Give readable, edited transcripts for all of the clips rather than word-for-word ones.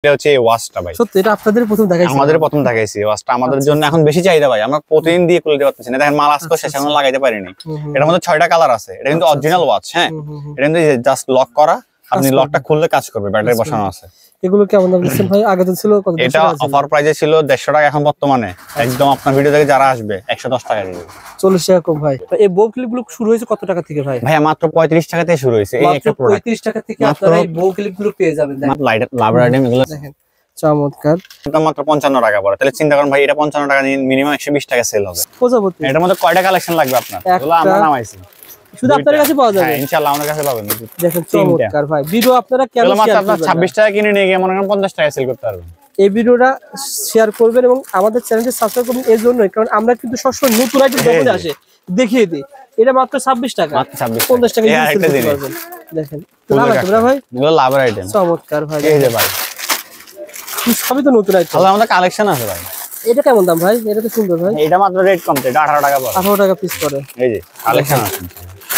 এটা হচ্ছে এই ওয়াচটা ভাই। সত্যি এটা আপনাদের প্রথম দেখাইছি? আমাদের প্রথম দেখাইছি ওয়াচটা, আমাদের জন্য এখন বেশি চাহিদা ভাই। আমরা প্রতিদিন দিয়ে খুলতে পারতেছি না, দেখেন মাল আজকে শেষ এখনো লাগাইতে পারিনি। এটার মধ্যে 6টা কালার আছে। এটা কিন্তু অরিজিনাল ওয়াচ, হ্যাঁ। এটা কিন্তু জাস্ট লক করা, আপনি লকটা খুললে কাজ করবে, ব্যাটারি বসানো আছে। এগুলো কেমন দাম দিচ্ছেন ভাই? আগে তো ছিল কত? এটা অফার প্রাইসে ছিল 150 টাকা, এখন বর্তমানে একদম আপনার ভিডিও থেকে যারা আসবে 110 টাকা দিবে। 40 টাকা কম ভাই। এই বউ ক্লিপগুলো শুরু হয়েছে কত টাকা থেকে ভাই? ভাই মাত্র 35 টাকা থেকে শুরু হয়েছে। এই একটা প্রোডাক্ট 35 টাকা থেকে আপনারা এই বউ ক্লিপগুলো পেয়ে যাবেন। দেখেন লাভার আইটেম এগুলো দেখেন চমৎকার। এটা মাত্র 55 টাকা পড়ে। তাহলে চিন্তা করেন ভাই, এটা 55 টাকা নিয়ে মিনিমাম 120 টাকা সেল হবে। প্রজাপতি এটার মধ্যে কয়টা কালেকশন লাগবে আপনার? এগুলো আমরা নামাইছি, শুধু আপনার কাছে পাওয়া যাবে। হ্যাঁ ইনশাআল্লাহ আমাদের কাছে পাবেন। দেখেন চমৎকার ভাই। ভিডিও আপনারা কেন শেয়ার করবেন? 26 টাকা কিনে নিয়ে গিয়ে মনে করেন 50 টাকা সেল করতে পারবেন। এই ভিডিওটা শেয়ার করবেন এবং আমাদের চ্যানেলটি সাবস্ক্রাইব করবেন এর জন্যই, কারণ আমরা কিন্তু সবসময় নতুন আইটেম যখন আসে দেখিয়ে দিই। এটা মাত্র 26 টাকা, মাত্র 26 50 টাকা এই আরেকটা দিন দেখেন ভাই, এগুলো লাভার আইটেম চমৎকার ভাই। এই যে ভাই সবই তো নতুন আইটেম। তাহলে আমাদের কালেকশন আছে ভাই। এটা কেমন দাম ভাই? এটা তো সুন্দর ভাই। এটা মাত্র রেট কম, এটা 18 টাকা পড়ে। 18 টাকা পিস পড়ে। এই যে কালেকশন আছে।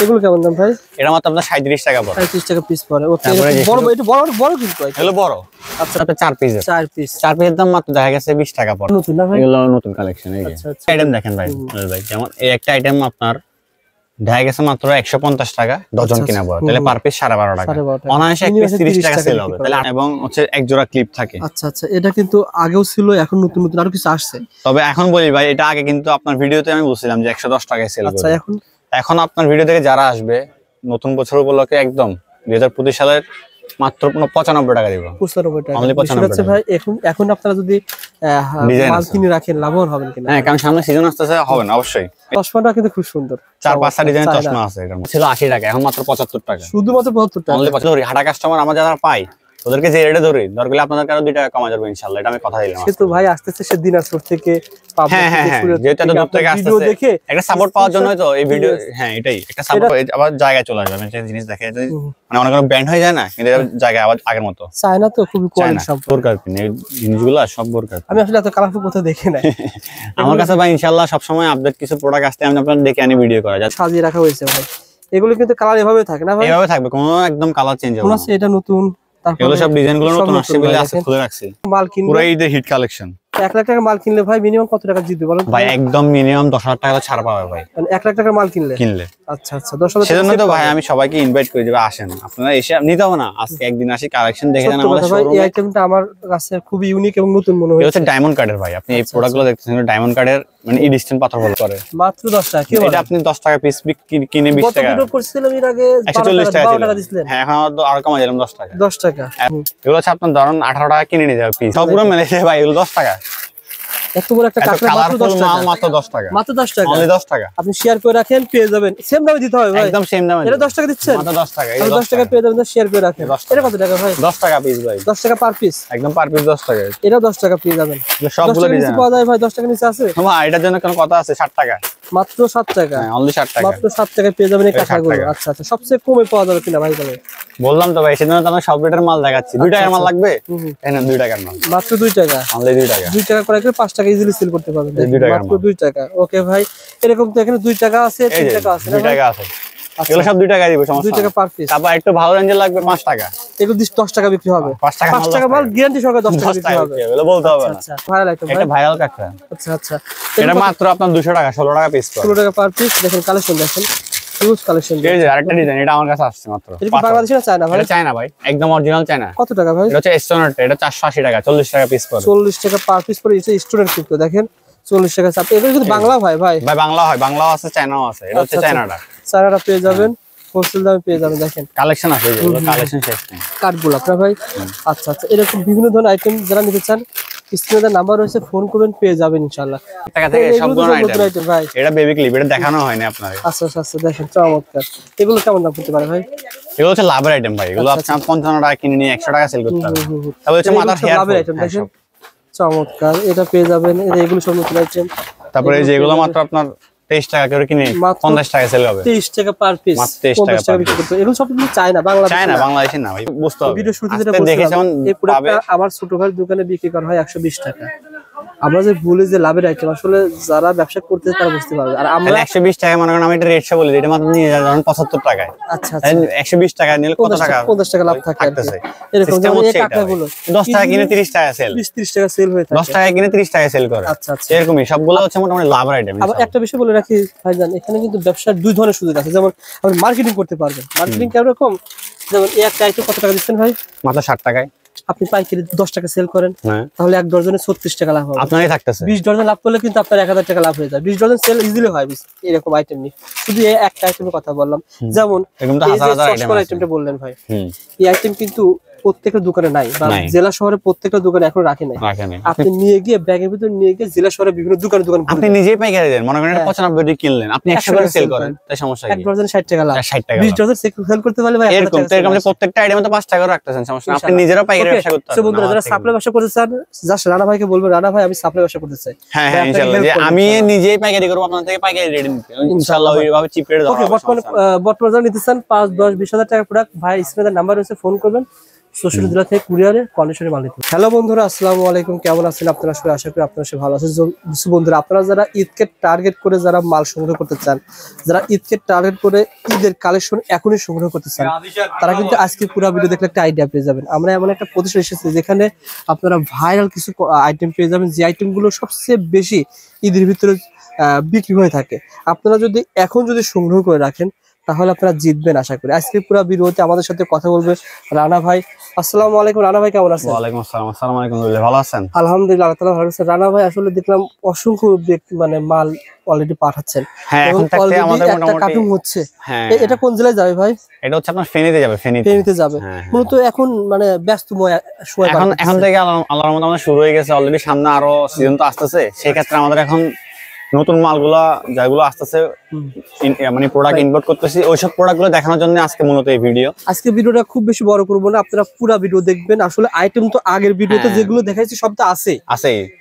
এগুলো কেমন দাম ভাই? এটা মাত্র আপনার 37 টাকা পড়ে। 35 টাকা পিস পড়ে। ওকে, বড় এটা বড় বড় কিন্তু ভাই। এগুলো বড়। আচ্ছা এটা 4 পিস। 4 পিস। 4 পিসের দাম মাত্র দেখা গেছে 20 টাকা পড়ে। নতুন না ভাই? এগুলো নতুন কালেকশন। এই যে আইটেম দেখেন ভাই, ভাই যেমন এই একটা আইটেম আপনার দেখা গেছে মাত্র 150 টাকা ডজন কিনা পড়ে। তাহলে পার পিস 12.5 টাকা। অনায়াসে এক পিস 30 টাকা সেল হবে। তাহলে এবং হচ্ছে এক জোড়া ক্লিপ থাকে। আচ্ছা আচ্ছা, এটা কিন্তু আগেও ছিল, এখন নতুন নতুন আরো কিছু আসছে। তবে এখন বলি ভাই, এটা আগে কিন্তু আপনার ভিডিওতে আমি বলছিলাম যে 110 টাকায় সেল করব। আচ্ছা এখন আপনার ভিডিও থেকে যারা আসবে নতুন বছর উপলক্ষে একদম 2025 সালের মাত্র 95 টাকা দিব। 95 টাকা। অনলি 95 টাকা ভাই এখন আপনারা যদি মাল কিনে রাখেন লাভবান হবেন কিনা? হ্যাঁ, কারণ সামনে সিজন আসতেছে, হবে না অবশ্যই। চশমাটা কিন্তু খুব সুন্দর, 4-5টা ডিজাইনের চশমা আছে। এটার মধ্যে ছিল 80 টাকা, এখন মাত্র 75 টাকা। শুধুমাত্র 75 টাকা। অনলি 75। হাটা কাস্টমার আমরা যারা পাই ওদেরকে যে রেটে ধরি, দরকার হলে আপনাদের আরো 2 টাকা কমা যাবে ইনশাআল্লাহ। এটা আমি কথা দিলাম। কিন্তু ভাই আসতেছে সে দিনাজপুর থেকে, হ্যাঁ হ্যাঁ হ্যাঁ, যেটা দূর থেকে আসতেছে দেখে একটা সাপোর্ট পাওয়ার জন্যই তো এই ভিডিও। হ্যাঁ এটাই একটা সাপোর্ট, আবার জায়গায় চলে আসবে। একটা জিনিস দেখে মানে অনেক ব্যান্ড হয়ে যায় না, কিন্তু জায়গায় আবার আগের মতো চায়না তো খুবই কোয়ালিটি সম্পন্ন। বোরকার পিন এই জিনিসগুলো সব বোরকার। আমি আসলে এত কালারফুল কোথাও দেখি না। আমার কাছে ভাই ইনশাআল্লাহ সব সময় আপডেট কিছু প্রোডাক্ট আসতে আমি আপনাদের দেখে আনি ভিডিও করা যায়। সাজিয়ে রাখা হয়েছে ভাই। এগুলো কিন্তু কালার এভাবে থাকে না ভাই? এভাবে থাকবে, কোনো একদম কালার চেঞ্জ হবে না। এটা নতুন, এগুলো সব ডিজাইনগুলো নতুন আসছে বলে আছে, খুলে রাখছি। মাল কিনলে পুরো এই যে হিট কালেকশন। 1 লাখ টাকার মাল কিনলে ভাই মিনিমাম কত টাকা জিতবে বলেন ভাই? একদম মিনিমাম 10,000 টাকা ছাড় পাবে ভাই, মানে 1 লাখ টাকার মাল কিনলে। আচ্ছা আচ্ছা, 10,000 সেজন্য তো ভাই আমি সবাইকে ইনভাইট করে দেব, আসেন আপনারা এসে নিতে হবে না। আজকে একদিন আসি, কালেকশন দেখে যান আমাদের শোরুমে। এই আইটেমটা আমার কাছে খুবই ইউনিক এবং নতুন মনে হয়েছে। এটা হচ্ছে ডায়মন্ড কার্ডের ভাই। আপনি এই প্রোডাক্টগুলো দেখতেছেন, ডায়মন্ড কার্ডের মানে ইডিস্টেন্ট পাথর বল করে মাত্র 10 টাকা। কি এটা আপনি 10 টাকা পিস কিনে 20 টাকা। কত ভিডিও করছিলাম এর আগে? 140 টাকা দিছিলেন। হ্যাঁ, এখন আর কমা দিলাম 10 টাকা। 10 টাকা। এগুলো হচ্ছে আপনার ধরুন 18 টাকা কিনে নিয়ে যাবে পিস। সব পুরো মেলে ভাই, এগুলো 10 টাকা। এত বড় একটা কাঁকড়া মাত্র 10 টাকা। মাত্র 10 টাকা। মাত্র 10 টাকা। অনলি 10 টাকা। আপনি শেয়ার করে রাখেন, পেয়ে যাবেন। সেম দামে দিতে হবে ভাই? একদম সেম দামে। এটা 10 টাকা দিচ্ছেন? মাত্র 10 টাকা। এই 10 টাকা পেয়ে যাবেন, শেয়ার করে রাখেন। এটা কত টাকা ভাই? 10 টাকা পিস ভাই। 10 টাকা পার পিস? একদম পার পিস 10 টাকা। এটা 10 টাকা পেয়ে যাবেন। সবগুলো ডিজাইন পাওয়া যায় ভাই? 10 টাকা নিচে আছে? হ্যাঁ, এটার জন্য কোনো কথা আছে? 60 টাকা। মাত্র 7 টাকা। হ্যাঁ, অনলি 60 টাকা। মাত্র 7 টাকায় পেয়ে যাবেন এই কাঁকড়াগুলো। আচ্ছা আচ্ছা, সবচেয়ে কমে পাওয়া যাবে কিনা ভাই বলে? বললাম তো ভাই, সেজন্য তো আমি সব রেটের মাল দেখাচ্ছি। 2 টাকার মাল লাগবে? হ্যাঁ, 2 টাকার মাল। মাত্র 2 টাকা। অনলি 2 টাকা। 2 টাকা করে 5 টাকা ইজিলি সেল করতে পারবেন। 2 টাকা মাত্র 2 টাকা। ওকে ভাই, এরকম তো এখানে 2 টাকা আছে, 3 টাকা আছে। 2 টাকা আছে। এগুলো সব 2 টাকা দিব, সমস্যা 2 টাকা পার পিস। তারপর একটু ভালো রেঞ্জের লাগবে 5 টাকা। এগুলো 10 টাকা বিক্রি হবে। 5 টাকা মাল গ্যারান্টি সহকারে 10 টাকা বিক্রি হবে। এগুলো বলতে হবে না। আচ্ছা, ভাইরাল আইটেম ভাই। এটা ভাইরাল কাঁকড়া। আচ্ছা আচ্ছা, এটা মাত্র আপনার 200 টাকা, 16 টাকা পিস পড়ে। 16 টাকা পার পিস। দেখেন কালেকশন, দেখেন হিউজ কালেকশন। এই যে আরেকটা ডিজাইন, এটা আমার কাছে আসছে মাত্র। এটা কি বাংলাদেশি না চায়না ভাই? এটা চায়না ভাই, একদম অরিজিনাল চায়না। কত টাকা ভাই? এটা হচ্ছে স্টোনারটা, এটা 480 টাকা, 40 টাকা পিস পড়ে। 40 টাকা পার পিস পড়ে। এটা স্টুডেন্ট কিন্তু দেখেন 40 টাকা চাপ। এটা কিন্তু বাংলা ভাই? ভাই বাংলা হয়, বাংলাও আছে, চায়নাও আছে। এটা হচ্ছে চায়নাটা। চায়নাটা পেয়ে যাবেন হোলসেল দামে পেয়ে যাবেন। দেখেন কালেকশন আছে, যেগুলো কালেকশন শেষ নেই। কার্ডগুলো আপনার ভাই। আচ্ছা আচ্ছা, এরকম বিভিন্ন ধরনের আইটেম যারা নিতে চান স্ক্রিনে নাম্বার রয়েছে, ফোন করবেন, পেয়ে যাবেন ইনশাআল্লাহ। টাকা থেকে সব ধরনের আইটেম ভাই। এটা বেবি ক্লিপ, এটা দেখানো হয়নি আপনাদের। আচ্ছা আচ্ছা, দেখেন চমৎকার। এগুলো কেমন দাম করতে পারে ভাই? এগুলো হচ্ছে লাভের আইটেম ভাই। এগুলো আপনি 55 টাকা কিনে নিয়ে 100 টাকা সেল করতে পারবেন। তারপর হচ্ছে মাথার হেয়ার লাভের আইটেম, দেখেন চমৎকার। এটা পেয়ে যাবেন। এগুলো সব নতুন আইটেম। তারপরে এই যে এগুলো মাত্র আপনার 23 টাকা করে কিনে 50 টাকা সেল হবে। 23 টাকা পার পিস। 23 টাকা বিক্রি করতে। এগুলো সব কিন্তু চায়না, বাংলাদেশি না ভাই, বুঝতে হবে। ভিডিও শুরুতে যেটা বলছিলাম, এই প্রোডাক্টটা আমার ছোট ভাইয়ের দোকানে বিক্রি করা হয় 120 টাকা। আমরা যে বলি যে লাভের আইটেম, আসলে যারা ব্যবসা করতে তারা বুঝতে পারবে। আর আমরা 120 টাকা মনে করেন, আমি এটা রেটটা বলি, এটা মাত্র নিয়ে যাবেন 75 টাকায়। আচ্ছা, 120 টাকা নিলে কত টাকা? 50 টাকা লাভ থাকে আর কি। এরকম যেমন এই কাকাগুলো 10 টাকা কিনে 30 টাকা সেল, 20-30 টাকা সেল হয়ে থাকে। 10 টাকা কিনে 30 টাকা সেল করে। আচ্ছা আচ্ছা, এরকমই সবগুলো হচ্ছে মোটামুটি লাভের আইটেম। আবার একটা বিষয় বলে রাখি ভাইজান, এখানে কিন্তু ব্যবসার দুই ধরনের সুযোগ আছে। যেমন আপনি মার্কেটিং করতে পারবেন। মার্কেটিং কিরকম? যেমন এই একটা আইটেম কত টাকা দিচ্ছেন ভাই? মাত্র 60 টাকায়। আপনি পাইকারি 10 টাকা সেল করেন, তাহলে এক ডজনে 36 টাকা লাভ হবে। আপনারই থাকতেছে 20 ডজন লাভ করলে কিন্তু আপনার 1000 টাকা লাভ হয়ে যায়। 20 ডজন সেল ইজিলি হয় এরকম আইটেম নিয়ে। শুধু এই একটা আইটেমের কথা বললাম। যেমন এরকম তো হাজার হাজার আইটেমটা বললেন ভাই, এই আইটেম কিন্তু প্রত্যেকটা দোকানে নাই, বা জেলা শহরে প্রত্যেকটা দোকানে এখন রাখে নাই। আপনি নিয়ে গিয়ে ব্যাগের ভিতর নিয়ে গিয়ে জেলা শহরে বিভিন্ন দোকানে আপনি নিজেই পাইকারি দেন। মনে করেন 95 টাকা কিনলেন, আপনি 100 করে সেল করেন, তাই সমস্যা কি? এক ডজন 60 টাকা লাভ, 60 টাকা 20 ডজন সেল করতে পারলে ভাই এরকম প্রত্যেকটা আইটেমে তো 5 টাকা করে রাখতেছেন, সমস্যা না। আপনি নিজেরাও পাইকারি ব্যবসা করতে পারবেন। বন্ধুরা যারা সাপ্লাই ব্যবসা করতে চান, জাস্ট রানা ভাইকে বলবেন, রানা ভাই আমি সাপ্লাই ব্যবসা করতে চাই। হ্যাঁ হ্যাঁ, ইনশাআল্লাহ যে আমি নিজেই পাইকারি করব, আপনাদের থেকে পাইকারি রেট নিতে ইনশাআল্লাহ ওইভাবে চিপ রেটে দেব। ওকে, বর্তমানে যারা নিতে চান 5-10-20 হাজার টাকা প্রোডাক্ট, ভাই স্ক্রিনে নাম্বার রয়েছে, ফোন করবেন। সোশ্যাল জেলা থেকে কুরিয়ারে কন্ডিশনে মাল নিতে। হ্যালো বন্ধুরা, আসসালামু আলাইকুম, কেমন আছেন আপনারা? আসলে আশা করি আপনারা সবাই ভালো আছেন। বন্ধুরা, আপনারা যারা ঈদকে টার্গেট করে যারা মাল সংগ্রহ করতে চান, যারা ঈদকে টার্গেট করে ঈদের কালেকশন এখনই সংগ্রহ করতে চান, তারা কিন্তু আজকে পুরো ভিডিও দেখলে একটা আইডিয়া পেয়ে যাবেন। আমরা এমন একটা প্রতিষ্ঠান এসেছি যেখানে আপনারা ভাইরাল কিছু আইটেম পেয়ে যাবেন, যে আইটেমগুলো সবচেয়ে বেশি ঈদের ভিতরে বিক্রি হয়ে থাকে। আপনারা যদি এখন সংগ্রহ করে রাখেন তাহলে আপনারা জিতবেন আশা করি। আজকে পুরো ভিডিওতে আমাদের সাথে কথা বলবে রানা ভাই। আসসালামু আলাইকুম রানা ভাই, কেমন আছেন? ওয়ালাইকুম আসসালাম। আসসালামু আলাইকুম, ভালো আছেন? আলহামদুলিল্লাহ, আল্লাহ তাআলা ভালো আছেন। রানা ভাই আসলে দেখলাম অসংখ্য মানে মাল অলরেডি পাঠাচ্ছেন। হ্যাঁ, এখন থাকতে আমাদের মোটামুটি কাটিং হচ্ছে। হ্যাঁ, এটা কোন জেলায় যাবে ভাই? এটা হচ্ছে আপনার ফেনীতে যাবে। ফেনীতে যাবে। মূলত এখন মানে ব্যস্তময় সময়, এখন থেকে আল্লাহর রহমতে আমাদের শুরু হয়ে গেছে অলরেডি। সামনে আরো সিজন তো আসতেছে, সেই ক্ষেত্রে আমাদের এখন নতুন মালগুলা যেগুলো আসতেছে মানে প্রোডাক্ট ইম্পোর্ট করতেছি, ওইসব প্রোডাক্টগুলো দেখানোর জন্য আজকে মূলত এই ভিডিও। আজকে ভিডিওটা খুব বেশি বড় করবো না, আপনারা পুরো ভিডিও দেখবেন। আসলে আইটেম তো আগের ভিডিওতে যেগুলো দেখাইছি সব তো আছে,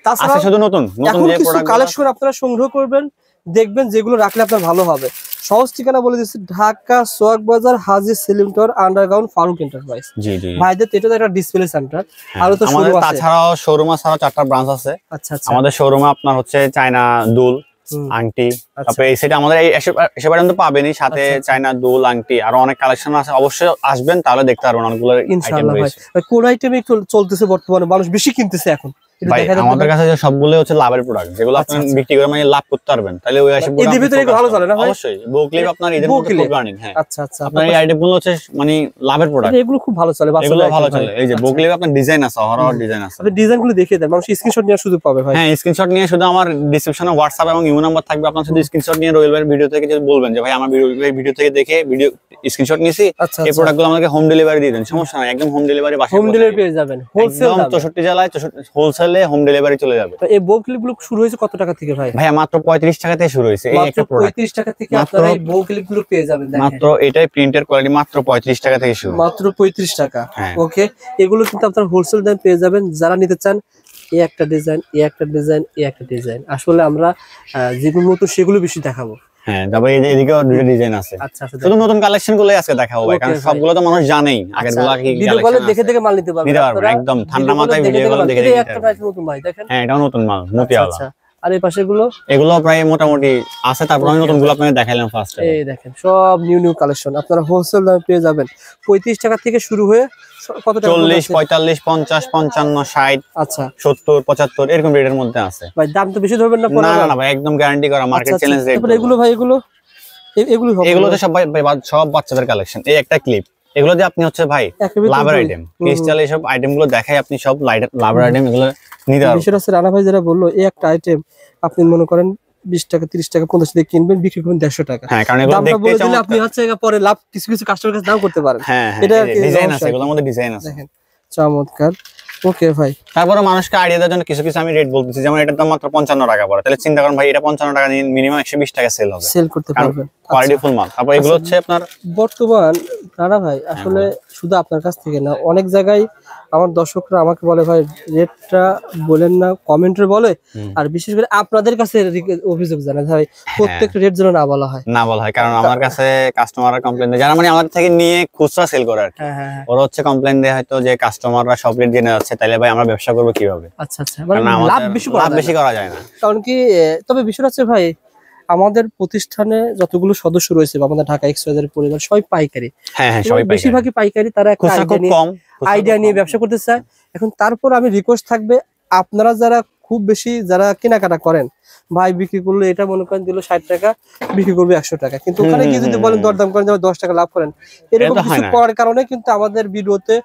তাছাড়া শুধু নতুন যে প্রোডাক্ট কালেকশন আপনারা সংগ্রহ করবেন, দেখবেন যেগুলো রাখলে আপনার ভালো হবে। সহজ ঠিকানা বলে দিচ্ছি, Dhaka Sohag Bazar, Haji Selim tower, underground, Farooq enterprise. জি জি ভাইদের এটা একটা ডিসপ্লে সেন্টার। আর তো আমাদের তাছাড়াও শোরুম আছে, 4টা ব্রাঞ্চ আছে। আচ্ছা আচ্ছা, আমাদের শোরুমে আপনার হচ্ছে চায়না দুল, আংটি, তারপরে এই সাইডে আমাদের এসব আইটেম তো পাবেনই, সাথে চায়না দুল, আংটি আরো অনেক কালেকশন আছে। অবশ্যই আসবেন, তাহলে দেখতে পারবেন অনেকগুলো আইটেম রয়েছে। কোন আইটেম একটু চলতেছে বর্তমানে, মানুষ বেশি কিনতেছে এখন? ভাই আমাদের কাছে সবগুলো হচ্ছে লাভের প্রোডাক্ট, যেগুলো আপনি বিক্রি করে মানে লাভ করতে পারবেন, তাহলে ওই আসে এর ভিতরে ভালো চলে না ভাই? অবশ্যই বকলিপ আপনার ঈদের মধ্যে খুব রানিং। হ্যাঁ আচ্ছা আচ্ছা, আপনার এই আইটেমগুলো হচ্ছে মানে লাভের প্রোডাক্ট, এগুলো খুব ভালো চলে, এগুলো ভালো চলে। এই যে বকলিপ আপনার ডিজাইন আছে, হরর ডিজাইন আছে। আপনি ডিজাইনগুলো দেখিয়ে দেন, মানুষ স্ক্রিনশট নেওয়ার সুযোগ পাবে ভাই। হ্যাঁ, স্ক্রিনশট নিয়ে শুধু আমার ডেসক্রিপশনে হোয়াটসঅ্যাপ এবং ইমো নাম্বার থাকবে, আপনার শুধু স্ক্রিনশট নিয়ে রয়েল ভাই ভিডিও থেকে যদি বলবেন যে ভাই আমার ভিডিও থেকে দেখে ভিডিও স্ক্রিনশট নিয়েছি, এই প্রোডাক্টগুলো আমাকে হোম ডেলিভারি দিয়ে দেন, সমস্যা নাই, একদম হোম ডেলিভারি বাসায় হোম ডেলিভারি পেয়ে যাবেন। হোলসেল 64 জেলায় হোলসেলে হোম ডেলিভারি চলে যাবে। এই বউ ক্লিপগুলো শুরু হয়েছে কত টাকা থেকে ভাই? ভাই মাত্র 35 টাকা থেকে শুরু হয়েছে। এই একটা প্রোডাক্ট 35 টাকা থেকে আপনারা এই বউ ক্লিপগুলো পেয়ে যাবেন। দেখেন মাত্র এটাই প্রিন্টের কোয়ালিটি, মাত্র 35 টাকা থেকে শুরু, মাত্র 35 টাকা। ওকে, এগুলো কিন্তু আপনারা হোলসেল দাম পেয়ে যাবেন। যারা নিতে চান, এই একটা ডিজাইন, এই একটা ডিজাইন, এই একটা ডিজাইন, আসলে আমরা যেগুলো মতো সেগুলো বেশি দেখাবো। হ্যাঁ, তারপরে এদিকেও দুটো ডিজাইন আছে। আচ্ছা আচ্ছা, শুধু নতুন কালেকশন গুলোই আজকে দেখাবো ভাই, কারণ সবগুলো তো মানুষ জানেই, আগের গুলো কি ভিডিও কলে দেখে দেখে মাল নিতে পারবেন আপনারা একদম ঠান্ডা মাথায় ভিডিও কলে দেখে দেখে। একটা প্রাইস নতুন ভাই দেখেন। হ্যাঁ, এটাও নতুন মাল, মতিয়ালা। আচ্ছা, আর এই পাশেগুলো এগুলো প্রায় মোটামুটি আছে। তারপর আমি নতুন গুলো আপনাদের দেখাইলাম ফার্স্ট। এই দেখেন সব নিউ কালেকশন, আপনারা হোলসেল দামে পেয়ে যাবেন। 35 টাকা থেকে শুরু হয়ে কত টাকা? 40, 45, 50, 55, 60, আচ্ছা 70, 75 এরকম রেটের মধ্যে আছে ভাই। দাম তো বেশি ধরবেন না? না না ভাই, একদম গ্যারান্টি করা মার্কেট চ্যালেঞ্জ রেট। তারপর এগুলো ভাই, এগুলো তো সব বাচ্চাদের কালেকশন। এই একটা ক্লিপ, এগুলো দিয়ে আপনি হচ্ছে ভাই লাভের আইটেম, ক্রিস্টাল এইসব আইটেম গুলো দেখাই, আপনি সব লাভের আইটেম এগুলো নিতে পারবেন। বিষয়টা হচ্ছে রানা ভাই যেটা বললো, এই একটা আইটেম আপনি মনে করেন 20 টাকা, 30 টাকা, 50 টাকা কিনবেন, বিক্রি করবেন 150 টাকা। হ্যাঁ, কারণ এগুলো দেখতে চাই আপনি হচ্ছে পরে লাভ কিছু কাস্টমার কাছে দাম করতে পারেন। হ্যাঁ, এটা ডিজাইন আছে, এগুলোর মধ্যে ডিজাইন আছে। দেখেন চমৎকার। ওকে ভাই, তারপরে মানুষকে আইডিয়া দেওয়ার জন্য কিছু আমি রেট বলতেছি, যেমন এটার দাম মাত্র 55 টাকা পড়ে, তাহলে চিন্তা করেন ভাই এটা 55 টাকা নিয়ে মিনিমাম 120 টাকা সেল হবে, সেল করতে পারবেন কোয়ালিটি ফুল মাল। তারপর এগুলো হচ্ছে আপনার বর্তমান রানা ভাই আসলে শুধু আপনার কাছ থেকে না, অনেক জায়গায় আমার দর্শকরা আমাকে বলে ভাই রেটটা বলেন না, কমেন্টে বলে। আর বিশেষ করে আপনাদের কাছে অভিযোগ জানায় ভাই প্রত্যেকটা রেট যেন না বলা হয়, কারণ আমার কাছে কাস্টমাররা কমপ্লেন দেয়, যারা মানে আমাদের থেকে নিয়ে খুচরা সেল করে আর কি। ওরা হচ্ছে কমপ্লেন দেয় হয়তো যে কাস্টমাররা সব রেট জেনে যাচ্ছে, তাহলে ভাই আমরা ব্যবসা করবো কিভাবে? আচ্ছা আচ্ছা, মানে লাভ বেশি করা যায় না। কারণ কি, তবে বিষয় হচ্ছে ভাই আমাদের প্রতিষ্ঠানে যতগুলো সদস্য রয়েছে বা আমাদের ঢাকা এক্সপ্রেসের পরিবার সবাই পাইকারি। সবাই বেশিরভাগই পাইকারি, তারা একটা আইডিয়া নিয়ে ব্যবসা করতে চায়। এখন তারপর আমি রিকোয়েস্ট থাকবে, আপনারা যারা খুব বেশি যারা কেনাকাটা করেন, ভাই বিক্রি করলে এটা মনে করেন দিল 60 টাকা, বিক্রি করবে 100 টাকা, কিন্তু ওখানে গিয়ে যদি বলেন দরদাম করেন যে 10 টাকা লাভ করেন, এরকম কিছু করার কারণে কিন্তু আমাদের ভিডিওতে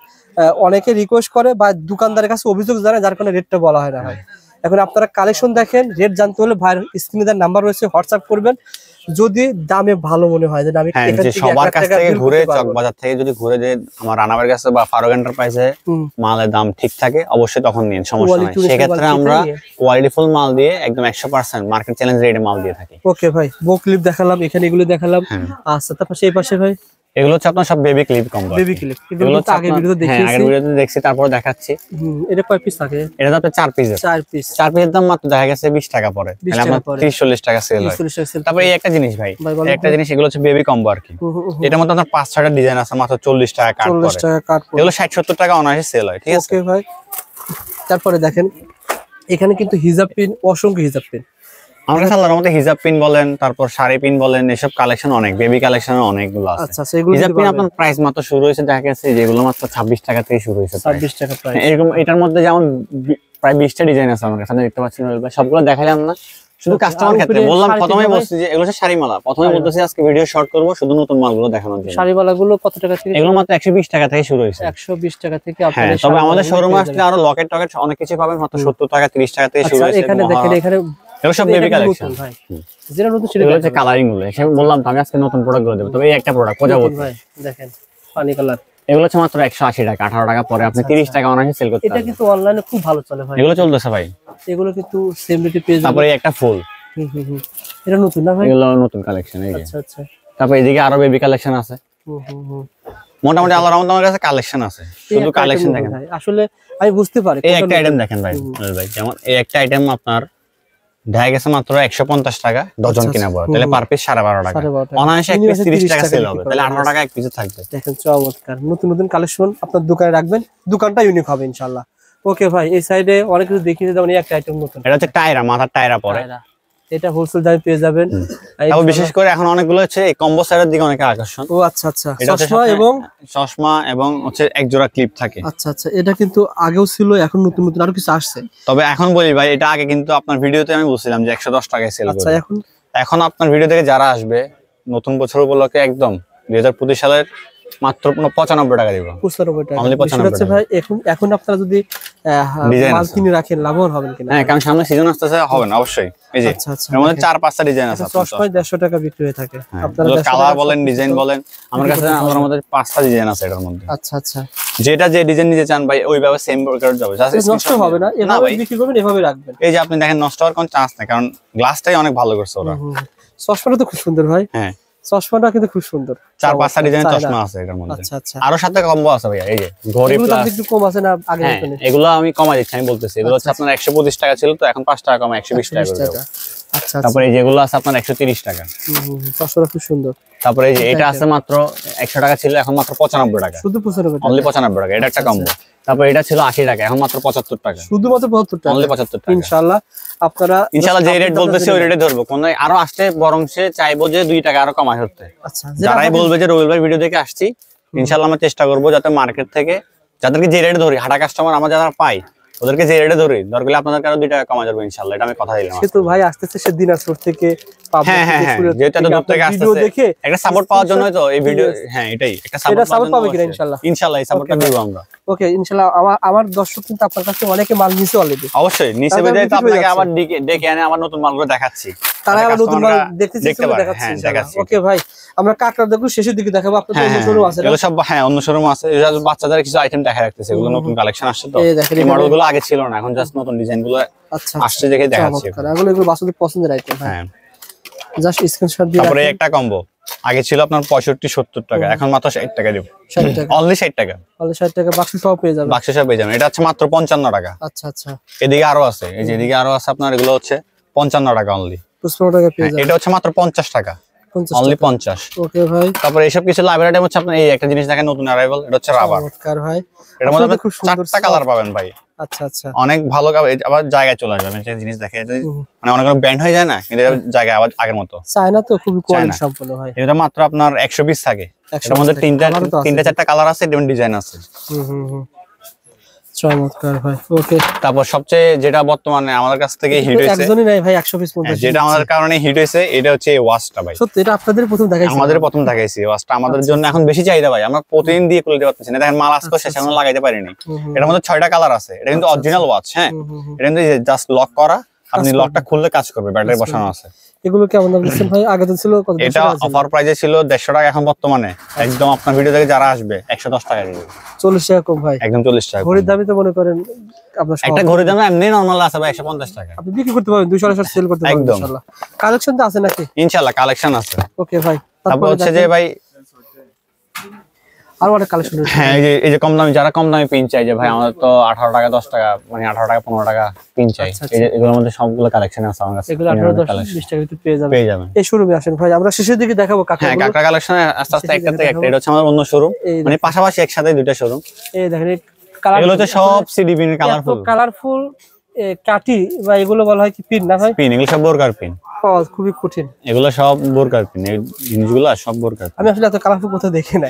অনেকে রিকোয়েস্ট করে বা দোকানদারের কাছে অভিযোগ জানায়, যার কারণে রেটটা বলা হয় না ভাই। এখন আপনারা কালেকশন দেখেন, রেট জানতে হলে ভাইয়ের স্ক্রিনে দেওয়া নাম্বার রয়েছে, হোয়াটসঅ্যাপ করবেন। যদি দামে ভালো মনে হয় যে আমি সবার কাছ থেকে ঘুরে, চকবাজার থেকে যদি ঘুরে যে আমার রানাবের কাছে বা ফারুক এন্টারপ্রাইজে মালের দাম ঠিক থাকে, অবশ্যই তখন নিন, সমস্যা নাই। সেক্ষেত্রে আমরা কোয়ালিটিফুল মাল দিয়ে একদম 100% মার্কেট চ্যালেঞ্জ রেটে মাল দিয়ে থাকি। ওকে ভাই, বুক ক্লিপ দেখালাম, এখানে এগুলো দেখালাম। আচ্ছা, তারপর সেই পাশে ভাই এগুলো হচ্ছে আপনার সব baby clip combo. Baby clip এগুলো তো আগের ভিডিওতে দেখিয়েছি। আগের ভিডিওতে দেখছি, তারপর দেখাচ্ছি। এটা কয় পিস থাকে? এটা তো 4 পিস। 4 পিসের দাম মাত্র দেখা গেছে 20 টাকা পড়ে, তাহলে আপনার 30-40 টাকা সেল হয়। তারপর এই একটা জিনিস ভাই, একটা জিনিস, এগুলো হচ্ছে বেবি কম্বো আর কি। এটার মধ্যে আপনার 5-6টা ডিজাইন আছে, মাত্র 40 টাকা কাট পড়ে। এগুলো 60-70 টাকা অনায়াসে সেল হয়, ঠিক আছে? ওকে ভাই, তারপরে দেখেন এখানে কিন্তু হিজাব পিন, অসংখ্য হিজাব পিন। আমার কাছে আল্লাহর রহমতে হিজাব পিন বলেন, তারপর শাড়ি পিন বলেন, এসব কালেকশন অনেক, বেবি কালেকশন অনেকগুলো আছে। আচ্ছা, সেগুলো হিজাব পিন আপনার প্রাইস মাত্র শুরু হয়েছে দেখা গেছে যেগুলো মাত্র 26 টাকা থেকে শুরু হয়েছে। 26 টাকা প্রাইস। এরকম এটার মধ্যে যেমন প্রায় 20টা ডিজাইন আছে আমার কাছে, দেখতে পাচ্ছেন ভাই, সবগুলো দেখাইলাম না, শুধু কাস্টমার ক্ষেত্রে বললাম। প্রথমেই বলছি যে এগুলো হচ্ছে শাড়িমালা, প্রথমে বলতেছি আজকে ভিডিও শর্ট করব শুধু নতুন মালগুলো দেখানোর জন্য। শাড়িমালাগুলো কত টাকা থেকে? এগুলো মাত্র 120 টাকা থেকে শুরু হয়েছে। 120 টাকা থেকে আপনাদের, তবে আমাদের শোরুমে আসলে আরো লকেট টকেট অনেক কিছু পাবেন, মাত্র 70 টাকা 30 টাকা থেকে শুরু হয়েছে। এখানে দেখেন, এখানে এগুলো সব বেবি কালেকশন ভাই, যেটা নতুন সেটা হচ্ছে কালারিং গুলো। সেটা বললাম তো আমি আজকে নতুন প্রোডাক্ট গুলো দেব। তবে এই একটা প্রোডাক্ট প্রজাপতি ভাই, দেখেন পানি কালার, এগুলো হচ্ছে মাত্র 180 টাকা, 18 টাকা পরে আপনি 30 টাকা অনায়াসে সেল করতে পারবেন। এটা কিন্তু অনলাইনে খুব ভালো চলে ভাই, এগুলো চলতেছে ভাই। এগুলো কিন্তু সেম রেটে পেয়ে যাবেন। তারপরে একটা ফুল, এটা নতুন না ভাই? এগুলো নতুন কালেকশন। এই যে আচ্ছা আচ্ছা, তারপর এদিকে আরো বেবি কালেকশন আছে। মোটামুটি আল্লাহর রহমতে আমার কাছে কালেকশন আছে, শুধু কালেকশন দেখেন। আসলে আমি বুঝতে পারি, এই একটা আইটেম দেখেন ভাই, যেমন এই একটা আইটেম আপনার দেখা গেছে মাত্র 150 টাকা ডজন কিনা পড়ে, তাহলে পার পিস 12.5 টাকা, অনায়াসে এক পিস 30 টাকা সেল হবে, তাহলে 18 টাকা এক পিসে থাকবে। দেখেন চমৎকার নতুন নতুন কালেকশন আপনার দোকানে রাখবেন, দোকানটা ইউনিক হবে ইনশাআল্লাহ। ওকে ভাই, এই সাইডে অনেক কিছু দেখিয়ে দেবেন। এই একটা আইটেম নতুন, এটা হচ্ছে টায়রা, মাথার টায়রা পরে, এটা হোলসেল দামে পেয়ে যাবেন। এবং বিশেষ করে এখন অনেকগুলো হচ্ছে এই কম্বো সাইডের দিকে অনেক আকর্ষণ। ও আচ্ছা আচ্ছা, চশমা এবং হচ্ছে এক জোড়া ক্লিপ থাকে। আচ্ছা আচ্ছা, এটা কিন্তু আগেও ছিল, এখন নতুন নতুন আরো কিছু আসছে। তবে এখন বলি ভাই, এটা আগে কিন্তু আপনার ভিডিওতে আমি বলছিলাম যে 110 টাকায় সেল করব। আচ্ছা, এখন আপনার ভিডিও থেকে যারা আসবে নতুন বছর উপলক্ষে একদম 2025 সালের মাত্র 95 টাকা দিব। 95 টাকা ভাই। এখন আপনারা যদি মাল কিনে রাখেন লাভবান হবেন কিনা? হ্যাঁ, কারণ সামনে সিজন আসতেছে, হবে না অবশ্যই। এই যে এর মধ্যে 4-5টা ডিজাইন আছে। সবসময় 150 টাকা বিক্রি হয়ে থাকে। আপনারা কালার বলেন, ডিজাইন বলেন, আমার কাছে আমার মধ্যে 5টা ডিজাইন আছে এটার মধ্যে। আচ্ছা আচ্ছা, যেটা যে ডিজাইন নিতে চান ভাই ওইভাবে সেম প্রকার যাবে, নষ্ট হবে না, এভাবে বিক্রি করবেন, এভাবে রাখবেন। এই যে আপনি দেখেন নষ্ট হওয়ার কোনো চান্স নেই, কারণ গ্লাসটাই অনেক ভালো করছে ওরা। চশমাটা তো খুব সুন্দর ভাই। হ্যাঁ, চশমাটা কিন্তু খুব সুন্দর, 4-5টা ডিজাইনের চশমা আছে এটার মধ্যে। আচ্ছা আচ্ছা, আরো সাথে কম্বো আছে ভাইয়া। এই যে ঘড়ি প্লাস একটু কম আছে না আগে মতন? এগুলো আমি কমাই দিচ্ছি, আমি বলতেছি এগুলো হচ্ছে আপনার 125 টাকা ছিল, তো এখন 5 টাকা কম 120 টাকা করে দেব। আচ্ছা, তারপরে এই যেগুলো আছে আপনার 130 টাকা। চশমাটা খুব সুন্দর। তারপরে এই যে এটা আছে মাত্র 100 টাকা ছিল, এখন মাত্র 95 টাকা, শুধু 95 টাকা, অনলি 95 টাকা। এটা একটা কম্বো। তারপর এটা ছিল 80 টাকা, এখন মাত্র 75 টাকা, শুধুমাত্র 75 টাকা, অনলি 75 টাকা। ইনশাআল্লাহ আপনারা ইনশাআল্লাহ যে রেট বলতেছি ওই রেটে ধরবো, কোন আরো আসতে বরং সে চাইবো যে 2 টাকা আরো কমাই করতে। আচ্ছা, যারাই বলবে যে রবিল ভাই ভিডিও দেখে আসছি, ইনশাআল্লাহ আমরা চেষ্টা করব যাতে মার্কেট থেকে যাদেরকে যে রেটে ধরি, হাটা কাস্টমার আমরা যারা পাই ওদেরকে যে রেটে ধরি, দরকার হলে আপনাদের আরো 2 টাকা কমা যাবে ইনশাআল্লাহ, এটা আমি কথা দিলাম। সে তো ভাই আসতেছে সে দিনাজপুর থেকে, হ্যাঁ, যেটা তো দূর থেকে আসছে, একটা সাপোর্ট পাওয়ার জন্যই তো এই ভিডিও। হ্যাঁ, এটাই একটা সাপোর্ট পাবে কিনা ইনশাআল্লাহ। ইনশাআল্লাহ এই সাপোর্টটা দেব আমরা। ওকে, ইনশাআল্লাহ আমার দর্শক কিন্তু আপনার কাছে অনেকে মাল নিছে অলরেডি। অবশ্যই নিচে বেজায় তো আপনাকে আবার ডেকে এনে আবার নতুন মালগুলো দেখাচ্ছি, তারা আবার নতুন মাল দেখাচ্ছি। ওকে ভাই, আমরা কাকড়া দেখো শেষের দিকে দেখাবো। আপনাদের অন্য শোরুম আছে? এগুলো সব হ্যাঁ অন্য শোরুম আছে, এটা বাচ্চাদের কিছু আইটেম দেখা রাখতেছে, এগুলো নতুন কালেকশন আসছে তো, এই মডেলগুলো আগে ছিল না, এখন জাস্ট নতুন ডিজাইনগুলো আসছে দেখে দেখাচ্ছি। এগুলো বাচ্চাদের পছন্দের আইটেম। হ্যাঁ, জাস্ট স্ক্রিনশট দিয়ে। তারপরে একটা কম্বো, আগে ছিল আপনার 65-70 টাকা, এখন মাত্র 60 টাকা দিব। 60 টাকা অনলি 60 টাকা, অনলি 60 টাকা বাক্স সহ পেয়ে যাবেন। বাক্স সহ পেয়ে যাবেন। এটা হচ্ছে মাত্র 55 টাকা। আচ্ছা আচ্ছা, এদিকে আরো আছে, এই যে এদিকে আরো আছে আপনার, এগুলো হচ্ছে 55 টাকা অনলি। 55 টাকা পেয়ে যাবেন। এটা হচ্ছে মাত্র 50 টাকা, অনলি 50। ওকে ভাই, তারপর এইসব কিছু লাইব্রেরি আইটেম হচ্ছে আপনার, এই একটা জিনিস দেখেন নতুন অ্যারাইভাল, এটা হচ্ছে রাবার। চমৎকার ভাই, এটার মধ্যে খুব সুন্দর 4টা কালার পাবেন ভাই। আচ্ছা আচ্ছা, অনেক ভালো আবার জায়গায় চলে আসবে। একটা জিনিস দেখে মানে অনেক ব্যান্ড হয়ে যায় না, কিন্তু জায়গায় আবার আগের মতো চায়না তো খুবই কোয়ালিটি সম্পন্ন ভাই। এটা মাত্র আপনার 100 পিস থাকে, এর মধ্যে 3টা 4টা কালার আছে, ডিফারেন্ট ডিজাইন আছে। চমৎকার ভাই। ওকে, তারপর সবচেয়ে যেটা বর্তমানে আমাদের কাছ থেকে হিট হইছে, একজনই নাই ভাই 100 পিস পর্যন্ত, যেটা আমাদের কারণে হিট হইছে, এটা হচ্ছে এই ওয়াশটা ভাই। সত্যি এটা আপনাদের প্রথম দেখাইছি, আমাদের প্রথম দেখাইছি ওয়াশটা। আমাদের জন্য এখন বেশি চাহিদা ভাই, আমরা প্রতিদিন দিয়ে খুলতে পারতেছি না। দেখেন মাল আজকে শেষ, এখনো লাগাইতে পারিনি। এটার মধ্যে 6টা কালার আছে। এটা কিন্তু অরিজিনাল ওয়াচ, হ্যাঁ, এটা কিন্তু জাস্ট লক করা, আপনি লকটা খুললে কাজ করবে, ব্যাটারি বসানো আছে। এগুলো কেমন দাম দিচ্ছেন ভাই? আগে তো ছিল কত? এটা অফার প্রাইসে ছিল 150 টাকা, এখন বর্তমানে একদম আপনার ভিডিও থেকে যারা আসবে 110 টাকা দিয়ে 40 টাকা কম ভাই, একদম 40 টাকা। ঘড়ির দামই তো মনে করেন আপনার একটা ঘড়ির দাম এমনি নরমাল আছে ভাই 150 টাকা, আপনি বিক্রি করতে পারবেন 200 সেল করতে পারবেন ইনশাআল্লাহ। কালেকশন তো আছে নাকি? ইনশাআল্লাহ কালেকশন আছে। ওকে ভাই, তারপর হচ্ছে যে ভাই আরো অনেক কালেকশন আছে। হ্যাঁ, এই যে কম দামি, যারা কম দামি পিন চাই, যে ভাই আমাদের তো 18 টাকা 10 টাকা, মানে 18 টাকা 15 টাকা পিন চাই, এই যে এগুলোর মধ্যে সবগুলো কালেকশন আছে আমার কাছে। এগুলো 18 10 20 টাকা ভিতরে পেয়ে যাবেন। এই শোরুমে আসেন ভাই, আমরা শেষের দিকে দেখাবো কাকা। হ্যাঁ, কাকা কালেকশন আস্তে আস্তে একটা থেকে একটা, এটা হচ্ছে আমাদের অন্য শোরুম, মানে পাশাপাশি একসাথে দুইটা শোরুম। এই দেখেন কালার, এগুলো হচ্ছে সব সিডি পিন, কালারফুল কাটি বা এগুলো বলা হয় কি পিন না ভাই? পিন, এগুলো সব বোরকার পিন, খুবই কঠিন। এগুলো সব বোরকার পিন, এই জিনিসগুলো সব বোরকার। আমি আসলে এত কালারফুল কোথাও দেখি না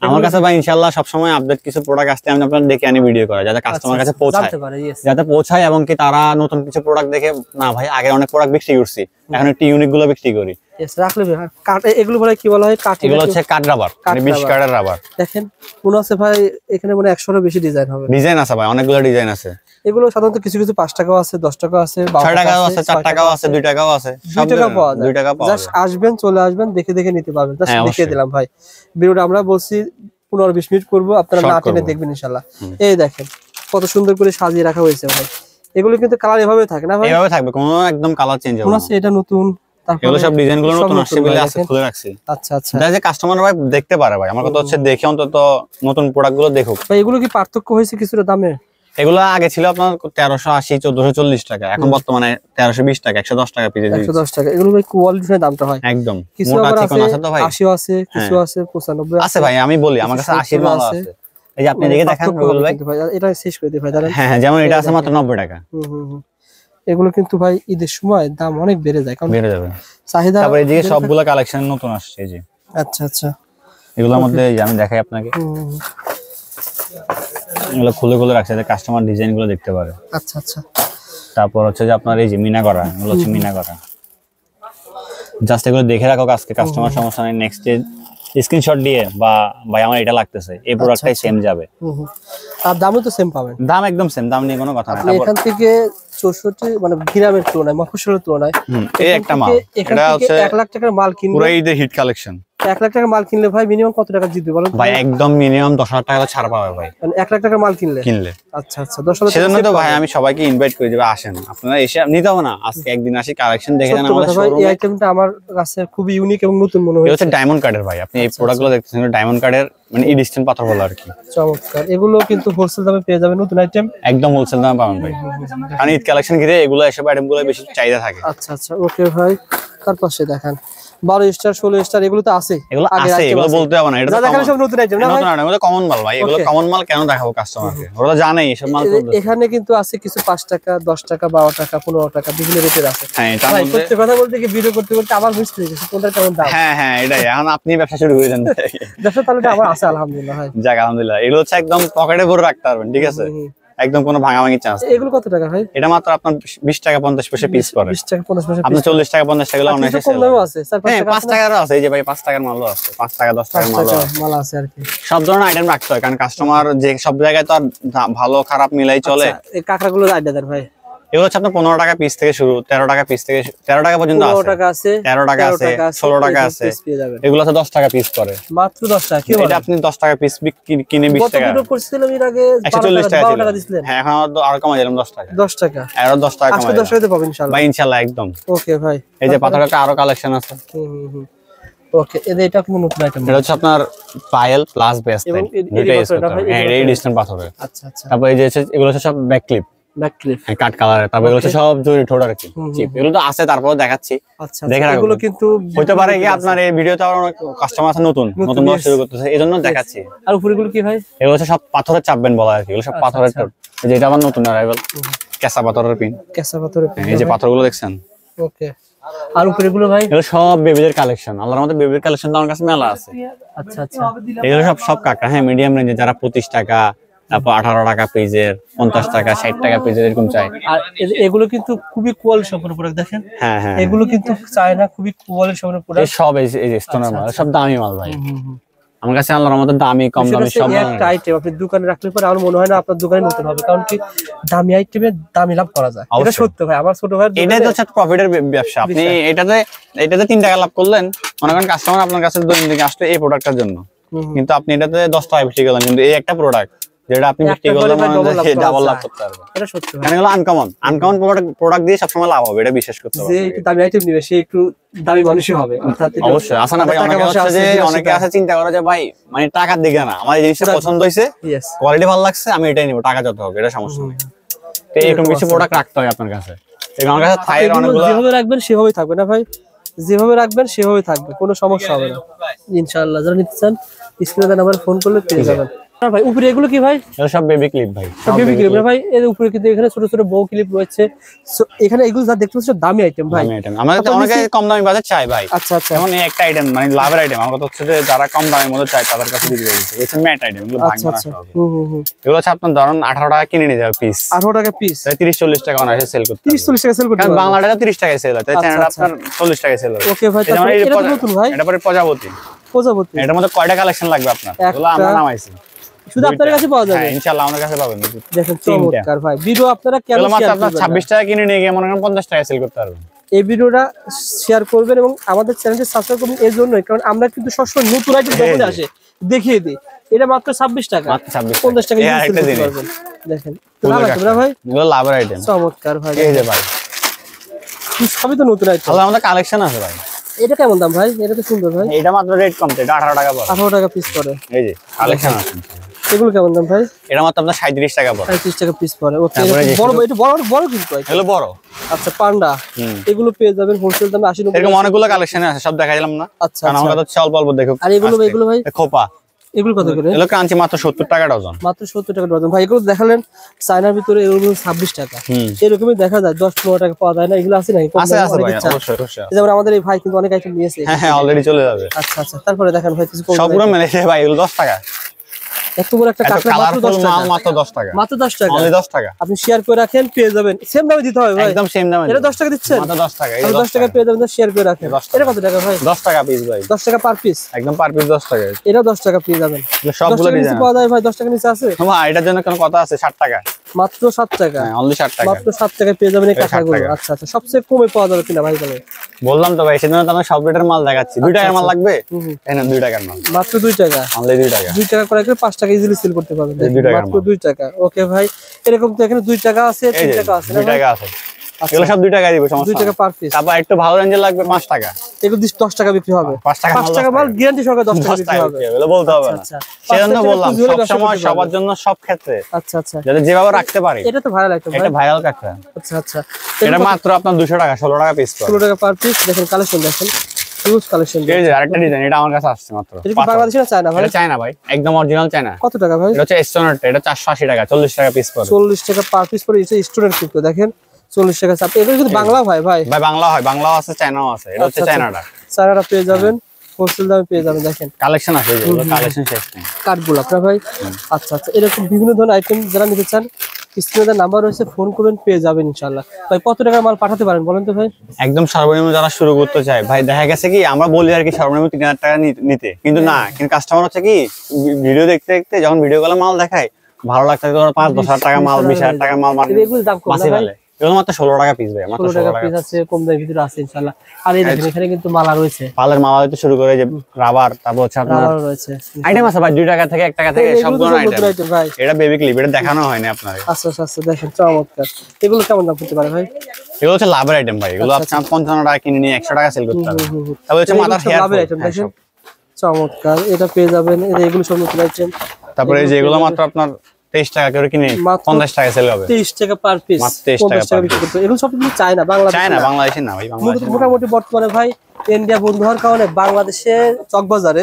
আমার কাছে ভাই ইনশাআল্লাহ সব সময় আপডেট কিছু প্রোডাক্ট আসতে আমি আপনাদের দেখে আনি ভিডিও করা, যাতে কাস্টমার কাছে পৌঁছায়, যাতে পৌঁছায়, এবং কি তারা নতুন কিছু প্রোডাক্ট দেখে না ভাই আগে অনেক প্রোডাক্ট বিক্রি করছি, এখন একটু ইউনিক গুলো বিক্রি করি। এগুলো বলে কি বলা হয়? এগুলো হচ্ছে কাট রাবার, মানে 20 কাটের রাবার। দেখেন মনে আছে ভাই, এখানে মনে 100 এর বেশি ডিজাইন হবে। ডিজাইন আছে ভাই, অনেকগুলো ডিজাইন আছে। এগুলো সাধারণত কিছু কিছু 5 টাকাও আছে, 10 টাকাও আছে, 6 টাকাও আছে, 4 টাকাও আছে, 2 টাকাও আছে, সব 2 টাকা পাওয়া যায়। 2 টাকা পাওয়া যায়। জাস্ট আসবেন, চলে আসবেন, দেখে দেখে নিতে পারবেন। জাস্ট দেখিয়ে দিলাম ভাই। ভিডিওটা আমরা বলছি 15-20 মিনিট করব, আপনারা না টেনে দেখবেন ইনশাআল্লাহ। এই দেখেন কত সুন্দর করে সাজিয়ে রাখা হয়েছে ভাই। এগুলো কিন্তু কালার এভাবে থাকে না ভাই? এভাবে থাকবে, কোনো একদম কালার চেঞ্জ হবে না। এটা নতুন, এগুলো সব ডিজাইনগুলো নতুন আসছে বলে আছে, খুলে রাখছি। আচ্ছা আচ্ছা, যাতে কাস্টমার ভাই দেখতে পারে ভাই। আমার কথা হচ্ছে দেখে অন্তত নতুন প্রোডাক্টগুলো দেখুক ভাই। এগুলো কি পার্থক্য হয়েছে কিছুটা দামে? এগুলো আগে ছিল আপনার 1380 1440 টাকা, এখন বর্তমানে 1320 টাকা, 110 টাকা পিস। 110 টাকা। এগুলো ভাই কোয়ালিটির দামটা হয় একদম। কিছু আবার আছে 80 আছে, কিছু আছে 95 আছে ভাই। আমি বলি আমার কাছে 80 এর মাল আছে। এই যে আপনি দেখে দেখেন রুল ভাই, এটা শেষ করে দিই ভাই। হ্যাঁ, যেমন এটা আছে মাত্র 90 টাকা। এগুলো কিন্তু ভাই ঈদের সময় দাম অনেক বেড়ে যায়, কারণ বেড়ে যাবে চাহিদা। তারপরে এদিকে সবগুলো কালেকশন নতুন আসছে, এই যে। আচ্ছা আচ্ছা, এগুলোর মধ্যে আমি দেখাই আপনাকে, এগুলো খুলে খুলে রাখছে যাতে কাস্টমার ডিজাইন গুলো দেখতে পারে। আচ্ছা আচ্ছা। তারপর হচ্ছে যে আপনার এই যে মিনা করা, এগুলো হচ্ছে মিনা করা। জাস্ট এগুলো দেখে রাখো, আজকে কাস্টমার সমস্যা নেই, নেক্সট ডে স্ক্রিনশট দিয়ে বা ভাই আমার এটা লাগতেছে, এই প্রোডাক্টটাই সেম যাবে। আর দামও তো সেম পাবেন, দাম একদম সেম, দাম নিয়ে কোনো কথা না। এখান থেকে 64 মানে গ্রামের তুলনায়, মফস্বলের তুলনায় এই একটা মাল, এটা হচ্ছে 1 লাখ টাকার মাল কিনলে, পুরো ঈদের হিট কালেকশন। 1 লাখ টাকার মাল কিনলে ভাই মিনিমাম কত টাকা জিতবে বলেন ভাই? একদম মিনিমাম 10,000 টাকা ছাড় পাবে ভাই, মানে 1 লাখ টাকার মাল কিনলে। আচ্ছা আচ্ছা, 10,000। সেজন্য তো ভাই আমি সবাইকে ইনভাইট করে দিবে, আসেন আপনারা, এসে নিতে হবে না, আজকে একদিন আসি, কালেকশন দেখে নেন আমাদের শোরুমে। এই আইটেমটা আমার কাছে খুবই ইউনিক এবং নতুন মনে হচ্ছে। এটা হচ্ছে ডায়মন্ড কার্ডের ভাই, আপনি এই প্রোডাক্টগুলো দেখতেছেন, ডায়মন্ড কার্ডের মানে ইডিস্টেন্ট পাথর বলা আর কি। চমৎকার। এগুলো কিন্তু হোলসেল দামে পেয়ে যাবেন, নতুন আইটেম একদম হোলসেল দামে পাবেন ভাই, কারণ ঈদ কালেকশন ঘিরে এগুলো এসব আইটেমগুলো বেশি চাহিদা থাকে। আচ্ছা আচ্ছা, ওকে ভাই। তার পাশে দেখেন 12 স্টার 16 স্টার, এগুলো তো আছে, এগুলো আছে, এগুলো বলতে হবে না, এটা তো দেখেন সব নতুন আইটেম না ভাই? নতুন আইটেম, এটা কমন মাল ভাই। এগুলো কমন মাল কেন দেখাবো কাস্টমারকে, ওরা জানেই এসব মাল। এখানে কিন্তু আছে কিছু 5 টাকা 10 টাকা 12 টাকা 15 টাকা বিভিন্ন রেটের আছে। হ্যাঁ, তার ভাই মধ্যে সত্যি কথা বলতে কি ভিডিও করতে করতে আমার বুঝতে গেছে কোনটা কেমন দাম। হ্যাঁ হ্যাঁ, এটাই, এখন আপনি ব্যবসা শুরু করে দেন। ব্যবসা তাহলে আমার আছে আলহামদুলিল্লাহ ভাই। যাক আলহামদুলিল্লাহ, এগুলো হচ্ছে একদম পকেটে ভরে রাখতে পারবেন, ঠিক আছে, একদম কোনো ভাঙাভাঙি চান্স। এগুলো কত টাকা ভাই? এটা মাত্র আপনার 20 টাকা 50 পয়সা পিস পড়ে। 20 টাকা 50 পয়সা, আপনি 40 টাকা 50 টাকা গুলো অনেক কম দামও আছে, 5 টাকারও আছে, এই যে ভাই 5 টাকার মালও আছে, 5 টাকা 10 টাকার মাল আছে আর কি। সব ধরনের আইটেম রাখতে হয়, কারণ কাস্টমার যে সব জায়গায় তো আর ভালো খারাপ মিলাই চলে। এই কাঁকড়াগুলোর আইডিয়া দেন ভাই। এগুলো হচ্ছে আপনার 15 টাকা পিস থেকে শুরু, 13 টাকা পিস থেকে 13 টাকা পর্যন্ত আছে, 15 টাকা আছে, 13 টাকা আছে, 16 টাকা আছে। এগুলো আছে 10 টাকা পিস করে, মাত্র 10 টাকা। কি এটা আপনি 10 টাকা পিস কিনে 20 টাকা। কত করছিলাম এর আগে? 140 টাকা ছিল। দিছিলেন। হ্যাঁ, এখন আরো কমাই দিলাম 10 টাকা। 10 টাকা, আরো 10 টাকা কমাই। 10 টাকাতে পাবেন ইনশাআল্লাহ ভাই, ইনশাআল্লাহ একদম। ওকে ভাই। এই যে পাথরটা আরো কালেকশন আছে। ওকে এটা কিন্তু নতুন আইটেম। এটা হচ্ছে আপনার পায়েল প্লাস বেস্ট দুটো ইউজ করতে হবে। হ্যাঁ এই ডিসটেন্স পাথরের। আচ্ছা আচ্ছা। তারপর এই যে এগুলো হচ্ছে সব ব্যাক ক্লিপ হ্যাঁ কাট কালারের। তারপর এগুলো হচ্ছে সব জরি ঠোঁট আর কি চিপ। এগুলো তো আছে তারপর দেখাচ্ছি। আচ্ছা দেখে রাখুন। এগুলো কিন্তু হতে পারে কি আপনার এই ভিডিওতে আবার অনেক কাস্টমার আছে নতুন ভাবে শুরু করতেছে এইজন্য দেখাচ্ছি। আর উপরেগুলো কি ভাই? এগুলো হচ্ছে সব পাথরের চাপবেন বলা আর কি। এগুলো সব পাথরের ঠোঁট। এই যে এটা আবার নতুন অ্যারাইভাল কেঁচা পাথরের পিন। কেঁচা পাথরের পিন। এই যে পাথরগুলো দেখছেন। ওকে। আর উপরেগুলো ভাই? এগুলো সব বেবিদের কালেকশন। আল্লাহর মধ্যে বেবিদের কালেকশন তো আমার কাছে মেলা আছে। আচ্ছা আচ্ছা। এগুলো সব কাকা হ্যাঁ মিডিয়াম রেঞ্জে যারা 25 টাকা তারপর 18 টাকা পেজের 50 টাকা 60 টাকা পেজের এরকম চাই। আর এগুলো কিন্তু খুবই কোয়ালিটি সম্পন্ন প্রোডাক্ট দেখেন। হ্যাঁ হ্যাঁ এগুলো কিন্তু চায়না খুবই কোয়ালিটি সম্পন্ন প্রোডাক্ট। সব এই যে স্টোনের মাল সব দামি মাল ভাই। আমার কাছে আল্লাহর মধ্যে দামি কম দামি সব একটা আইটেম আপনি দোকানে রাখলে পরে আমার মনে হয় না আপনার দোকানে নতুন হবে, কারণ কি দামি আইটেমে দামি লাভ করা যায়। এটা সত্য ভাই। আমার ছোট ভাই এটাই তো হচ্ছে প্রফিটের ব্যবসা। আপনি এটাতে 3 টাকা লাভ করলেন, মনে করেন কাস্টমার আপনার কাছে দৈনন্দিন আসলে এই প্রোডাক্টটার জন্য, কিন্তু আপনি এটাতে 10 টাকা বিক্রি করলেন, কিন্তু এই একটা প্রোডাক্ট যেটা আপনি বিক্রি করলে ডাবল লাভ করতে পারবেন। এটা সত্য। কারণ এগুলো আনকমন প্রোডাক্ট দিয়ে সবসময় লাভ হবে, এটা বিশ্বাস করতে হবে। যে একটু দামি আইটেম নিবে সে একটু দামি মানুষই হবে। অবশ্যই আছে না ভাই, অনেকে আছে চিন্তা করে যে ভাই মানে টাকার দিকে না, আমার এই জিনিসটা পছন্দ হয়েছে, কোয়ালিটি ভালো লাগছে, আমি এটাই নিব, টাকা যত হোক এটা সমস্যা নেই। তো এরকম কিছু প্রোডাক্ট রাখতে হয় আপনার কাছে। আমার কাছে থাইয়ের অনেকগুলো যেভাবে রাখবেন সেভাবেই থাকবে না ভাই, যেভাবে রাখবেন সেভাবেই থাকবে, কোনো সমস্যা হবে না ইনশাআল্লাহ। যারা নিতে চান স্ক্রিনে নাম্বার ফোন করলে পেয়ে যাবেন। ভাই উপরে এগুলো কি ভাই? এগুলো সব বেবি ক্লিপ ভাই। সব বেবি ক্লিপ না ভাই? এর উপরে কিন্তু এখানে ছোট ছোট বউ ক্লিপ রয়েছে। এখানে এগুলো যা দেখতে পাচ্ছেন দামি আইটেম ভাই। দামি আইটেম আমাদের অনেকে কম দামি বাজার চাই ভাই। আচ্ছা আচ্ছা। যেমন এই একটা আইটেম মানে লাভের আইটেম, আমার কথা হচ্ছে যে যারা কম দামের মধ্যে চাই তাদের কাছে বিক্রি করছে। এই ম্যাট আইটেম এগুলো ভাঙা না সব। এগুলো হচ্ছে আপনার ধরুন 18 টাকা কিনে নিয়ে যাবে পিস। 18 টাকা পিস। তাই 30-40 টাকা অনায়াসে সেল করতে। 30-40 টাকা সেল করতে। কারণ বাংলা টাকা 30 টাকায় সেল হয়, তাই চ্যানেলটা আপনার 40 টাকায় সেল হয়। ওকে ভাই, তাহলে এটা নতুন ভাই। এটা পরে প্রজাপতি। এটার মধ্যে কয়টা কালেকশন লাগবে আপনার? এগুলো আমরা নামাইছি। শুধু আপনার কাছে পাওয়া যাবে? হ্যাঁ ইনশাআল্লাহ আমাদের কাছে পাবেন। দেখেন চমৎকার ভাই। ভিডিও আপনারা কেন শেয়ার করবেন? 26 টাকা কিনে নিয়ে গিয়ে মনে করেন 50 টাকায় সেল করতে পারবেন। এই ভিডিওটা শেয়ার করবেন এবং আমাদের চ্যানেলটি সাবস্ক্রাইব করবেন এর জন্যই, কারণ আমরা কিন্তু সবসময় নতুন আইটেম যখন আসে দেখিয়ে দিই। এটা মাত্র 26 টাকা, মাত্র 50 টাকা ইউজ করতে পারবেন। দেখেন লাভ আছে না ভাই? এগুলো লাভের আইটেম। চমৎকার ভাই। এই যে ভাই সবই তো নতুন আইটেম। আল্লাহ আমাদের কালেকশন আছে ভাই। এটা কেমন দাম ভাই? এটা তো সুন্দর ভাই। এটা মাত্র রেট কম, এটা 18 টাকা পড়ে। 18 টাকা পিস পড়ে। এই যে কালেকশন আছে। এগুলো কেমন দাম ভাই? এটা মাত্র আপনার 37 টাকা পড়ে। 35 টাকা পিস পড়ে। ওকে বড়, এটা বড় কিন্তু এগুলো বড়। আচ্ছা পান্ডা এগুলো পেয়ে যাবেন হোলসেল দামে 80-90। এরকম অনেকগুলো কালেকশন আছে, সব দেখাইলাম না। আচ্ছা কারণ আমার কাছে অল্প অল্প দেখো। আর এগুলো ভাই খোপা এগুলো কত করে? এগুলো ক্রাঞ্চি মাত্র 70 টাকা ডজন। মাত্র 70 টাকা ডজন ভাই। এগুলো দেখালেন চায়নার ভিতরে, এগুলো 26 টাকা। এরকমই দেখা যায় 10-15 টাকা পাওয়া যায় না? এগুলো আছে নাকি? আছে ভাই, অবশ্যই অবশ্যই। যেমন আমাদের এই ভাই কিন্তু অনেক আইটেম নিয়েছে। হ্যাঁ অলরেডি চলে যাবে। আচ্ছা আচ্ছা। তারপরে দেখেন ভাই কিছু সবগুলো মিলে ভাই এগুলো 10 টাকা। এত বড় একটা কাঁকড়া মাত্র 10 টাকা। মাত্র 10 টাকা। মাত্র 10 টাকা। অনলি 10 টাকা। আপনি শেয়ার করে রাখেন পেয়ে যাবেন। সেম দামে দিতে হবে ভাই। একদম সেম দামে। এটা 10 টাকা দিচ্ছেন? মাত্র 10 টাকা। এই 10 টাকা পেয়ে যাবেন, শেয়ার করে রাখেন। এটা কত টাকা ভাই? 10 টাকা পিস ভাই। 10 টাকা পার পিস। একদম পার পিস 10 টাকা। এটা 10 টাকা পেয়ে যাবেন। সবগুলো ডিজাইন পাওয়া যায় ভাই? 10 টাকা নিচে আছে? হ্যাঁ এটার জন্য কোনো কথা আছে? 60 টাকা। মাত্র 7 টাকা। হ্যাঁ অনলি 60 টাকা। মাত্র 7 টাকায় পেয়ে যাবেন এই কাঁকড়াগুলো। আচ্ছা আচ্ছা। সবচেয়ে কমে পাওয়া যাবে কিনা ভাই তাহলে? বললাম তো ভাই, সেজন্য তো আমি সব রেটের মাল দেখাচ্ছি। 2 টাকার মাল লাগবে? এই না 2 টাকার মাল। মাত্র 2 টাকা। অনলি 2 টাকা। 2 টাকা করে 5 টাকা ইজিলি সেল করতে পারবেন। মাত্র 2 টাকা। ওকে ভাই। এরকম তো এখানে 2 টাকা আছে, 3 টাকা আছে না? 2 টাকা আছে। এগুলো সব 2 টাকা দিব, সমস্যা 2 টাকা পার পিস। তারপর একটু ভালো রেঞ্জের লাগবে 5 টাকা। এগুলো 10 টাকা বিক্রি হবে। 5 টাকা মাল গ্যারান্টি সহকারে 10 টাকা বিক্রি হবে। এগুলো বলতে হবে না। আচ্ছা। সেজন্য বললাম সব সময় সবার জন্য সব ক্ষেত্রে। আচ্ছা আচ্ছা। যাতে যেভাবে রাখতে পারি। এটা তো ভাইরাল আইটেম ভাই। এটা ভাইরাল কাঁকড়া। আচ্ছা আচ্ছা। এটা মাত্র আপনার 200 টাকা, 16 টাকা পিস পড়ে। 16 টাকা পার পিস। দেখেন কালেকশন দেখেন। Huge collection. এই যে আরেকটা ডিজাইন, এটা আমার কাছে আসছে মাত্র। এটা কি বাংলাদেশি না চায়না ভাই? এটা চায়না ভাই, একদম অরিজিনাল চায়না। কত টাকা ভাই? এটা হচ্ছে স্টোনার, এটা 480 টাকা, 40 টাকা পিস পড়ে। 40 টাকা পার পিস পড়ে। এটা স্টুডেন্ট কিন্তু দেখেন 40 টাকা। আপনি এটা কিন্তু বাংলা ভাই ভাই বাংলা হয়, বাংলাও আছে চায়নাও আছে। এটা হচ্ছে চায়নাটা। চায়নাটা পেয়ে যাবেন হোলসেল দামে পেয়ে যাবেন। দেখেন কালেকশন আছে, যেগুলো কালেকশন শেষ নেই। কাঠগুলো আপনার ভাই। আচ্ছা আচ্ছা। এরকম বিভিন্ন ধরনের আইটেম যারা নিতে চান স্ক্রিনে নাম্বার রয়েছে, ফোন করবেন পেয়ে যাবেন ইনশাআল্লাহ। ভাই কত টাকার মাল পাঠাতে পারেন বলেন তো ভাই? একদম সর্বনিম্ন যারা শুরু করতে চায় ভাই, দেখা গেছে কি আমরা বলি আর কি সর্বনিম্ন 3000 টাকা নিতে, কিন্তু না, কিন্তু কাস্টমার হচ্ছে কি ভিডিও দেখতে দেখতে যখন ভিডিও কলে মাল দেখায় ভালো লাগছে, 5-10 হাজার টাকা মাল, 20,000 টাকা মাল এগুলো দাম কম না ভাই? এগুলো মাত্র 16 টাকা পিস ভাই। মাত্র 16 টাকা পিস আছে, কম দামের ভিতরে আছে ইনশাআল্লাহ। আর এই দেখেন এখানে কিন্তু মালা রয়েছে। পালের মালা হইতে শুরু করে যে রাবার, তারপর হচ্ছে আপনার রাবার রয়েছে। আইটেম আছে ভাই 2 টাকা থেকে 1 টাকা থেকে সবগুলো আইটেম ভাই। এটা বেবি ক্লিপ, এটা দেখানো হয়নি আপনাদের। আচ্ছা আচ্ছা। দেখেন চমৎকার। এগুলো কেমন দাম পড়তে পারে ভাই? এগুলো হচ্ছে লাভের আইটেম ভাই, এগুলো আপনি 55 টাকা কিনে নিয়ে 100 টাকা সেল করতে পারবেন। তারপর হচ্ছে মাথার হেয়ার লাভের আইটেম দেখেন, চমৎকার, এটা পেয়ে যাবেন। এগুলো সব নতুন আইটেম। তারপরে এই যে এগুলো মাত্র আপনার 23 টাকা করে কিনে 50 টাকা সেল হবে। 23 টাকা পার পিস, মাত্র 23 টাকা বিক্রি করতে। এগুলো সব কিন্তু চায়না, বাংলাদেশে না ভাই, বাংলাদেশে মোটামুটি বর্তমানে ভাই ইন্ডিয়া বন্ধ হওয়ার কারণে বাংলাদেশে চকবাজারে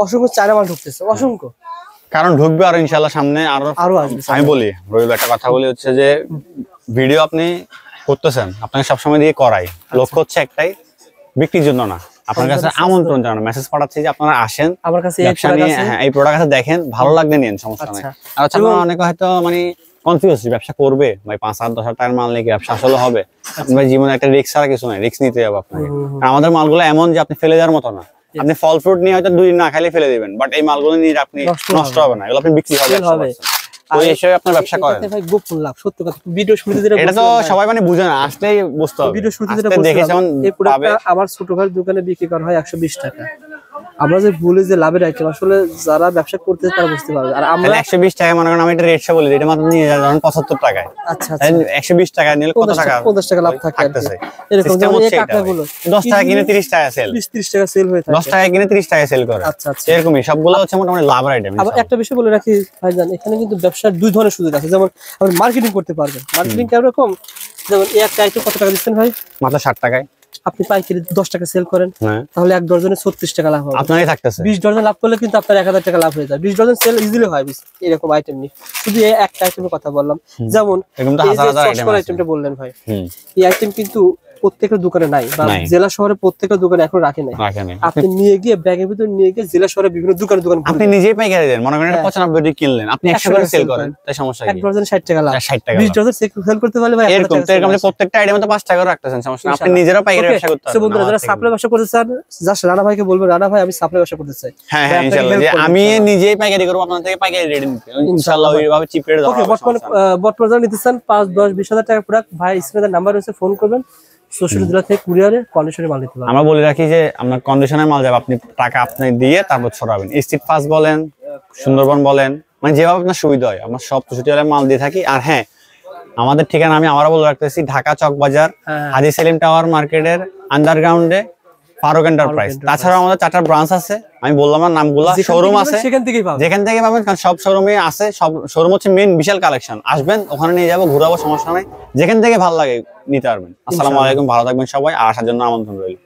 অসংখ্য চায়না মাল ঢুকতেছে, অসংখ্য। কারণ ঢুকবে আর ইনশাআল্লাহ সামনে আরো আসবে। আমি বলি রবিল একটা কথা বলি হচ্ছে যে ভিডিও আপনি করতেছেন, আপনাকে সবসময় দিয়ে করাই, লক্ষ্য হচ্ছে একটাই, বিক্রির জন্য না। আপনার কাছে আমন্ত্রণ জানানো, মেসেজ পাঠাচ্ছি যে আপনারা আসেন আমার কাছে এই প্রোডাক্ট আছে, দেখেন ভালো লাগলে নিন, সমস্যা নেই। আর অনেকে হয়তো মানে কনফিউজ, ব্যবসা করবে ভাই 5-10 টাকার মাল নিয়ে ব্যবসা আসলে হবে? ভাই জীবনে একটা রিস্ক ছাড়া কিছু নাই, রিস্ক নিতে হবে আপনাকে। আমাদের মালগুলো এমন যে আপনি ফেলে দেওয়ার মতো না। আপনি ফল ফ্রুট নিয়ে হয়তো 2 দিন না খাইলে ফেলে দিবেন, বাট এই মালগুলো নিয়ে আপনি নষ্ট হবে না, এগুলো আপনি বিক্রি হবে। ওই হিসেবে আপনার ব্যবসা করেন। ভাই গোপন লাভ, সত্যি কথা। ভিডিও শুরুতে যেটা এটা তো সবাই মানে বুঝে না, আসলেই বুঝতে হবে। ভিডিও শুরুতে যেটা বলছিলাম, এই প্রোডাক্টটা আমার ছোট ভাইয়ের দোকানে বিক্রি করা হয় 120 টাকা। আমরা যে বলি যে লাভের আইটেম, আসলে যারা ব্যবসা করতে তারা বুঝতে পারবে। আর আমরা 120 টাকা মনে করেন, আমি এটা রেটটা বলি, এটা মাত্র নিয়ে যাবেন 75 টাকায়। আচ্ছা, 120 টাকা নিলে কত টাকা? 50 টাকা লাভ থাকে। এরকম যেমন এই কাঁকড়াগুলো 10 টাকা কিনে 30 টাকা সেল, 20-30 টাকা সেল হয়ে থাকে। 10 টাকা কিনে 30 টাকা সেল করে। আচ্ছা, এরকমই সবগুলো হচ্ছে মোটামুটি লাভের আইটেম। আবার একটা বিষয় বলে রাখি ভাইজান, এখানে কিন্তু ব্যবসার 2 ধরনের সুযোগ আছে। যেমন আপনি মার্কেটিং করতে পারবেন। মার্কেটিং কেমন রকম? যেমন এই একটা আইটেম কত টাকা দিচ্ছেন ভাই? মাত্র 60 টাকায়। আপনি পাইকারি 10 টাকা সেল করেন, তাহলে 1 ডজনে 36 টাকা লাভ হবে। আপনারই থাকতেছে 20 ডজন লাভ করলে কিন্তু আপনার 1000 টাকা লাভ হয়ে যায়। 20 ডজন সেল ইজিলি হয় এরকম আইটেম নিয়ে। শুধু এই একটা আইটেমের কথা বললাম। যেমন এই যে আইটেমটা বললেন ভাই, এই আইটেম কিন্তু প্রত্যেকটা দোকানে নাই, বা জেলা শহরে প্রত্যেকটা দোকানে এখন রাখে নাই। আপনি নিয়ে গিয়ে ব্যাগের ভিতর নিয়ে গিয়ে জেলা শহরে বিভিন্ন দোকান আপনি নিজেই পাইকারি দেন। মনে করেন 95 টাকা কিনলেন, আপনি 100 করে সেল করেন, তাই সমস্যা কি? 1 ডজন 60 টাকা লাভ, 60 টাকা 20 ডজন সেল করতে পারলে ভাই এরকম আপনি প্রত্যেকটা আইটেমে তো 5 টাকা করে রাখতেছেন, সমস্যা না। আপনি নিজেরা পাইকারি ব্যবসা করতে পারেন। বন্ধুরা যারা সাপ্লাই ব্যবসা করতে চান, জাস্ট রানা ভাইকে বলবেন, রানা ভাই আমি সাপ্লাই ব্যবসা করতে চাই। হ্যাঁ ইনশাআল্লাহ, যে আমি নিজেই পাইকারি করব, আপনাদের থেকে পাইকারি রেট নিতে ইনশাআল্লাহ ওইভাবে চিপ রেটে দেব। ওকে, বর্তমানে নিতে চান 5-10-20 হাজার টাকার প্রোডাক্ট, ভাই স্ক্রিনে নাম্বার রয়েছে, ফোন করবেন। 64 জেলা থেকে কুরিয়ারে কন্ডিশনে মাল দিতে পারবেন। আমরা বলে রাখি যে আপনার কন্ডিশনের মাল যাবে, আপনি টাকা আপনি দিয়ে তারপর ছড়াবেন। স্ট্রিট ফাস্ট বলেন, সুন্দরবন বলেন, মানে যেভাবে আপনার সুবিধা হয়, আমরা সব 64 জেলায় মাল দিয়ে থাকি। আর হ্যাঁ, আমাদের ঠিকানা আমি আবারও বলে রাখতেছি, ঢাকা চকবাজার হাজী সেলিম টাওয়ার মার্কেটের আন্ডারগ্রাউন্ডে ফারুক এন্টারপ্রাইজ। তাছাড়া আমাদের 4টা ব্রাঞ্চ আছে, আমি বললাম না নামগুলো, শোরুম আছে, যেখান থেকে পাবেন, কারণ সব শোরুমে আছে। সব শোরুম হচ্ছে মেন বিশাল কালেকশন, আসবেন ওখানে নিয়ে যাবো, ঘুরাবো, সমস্যা নাই। যেখান থেকে ভালো লাগে নিতে পারবেন। আসসালামু আলাইকুম, ভালো থাকবেন সবাই, আর আসার জন্য আমন্ত্রণ রইল।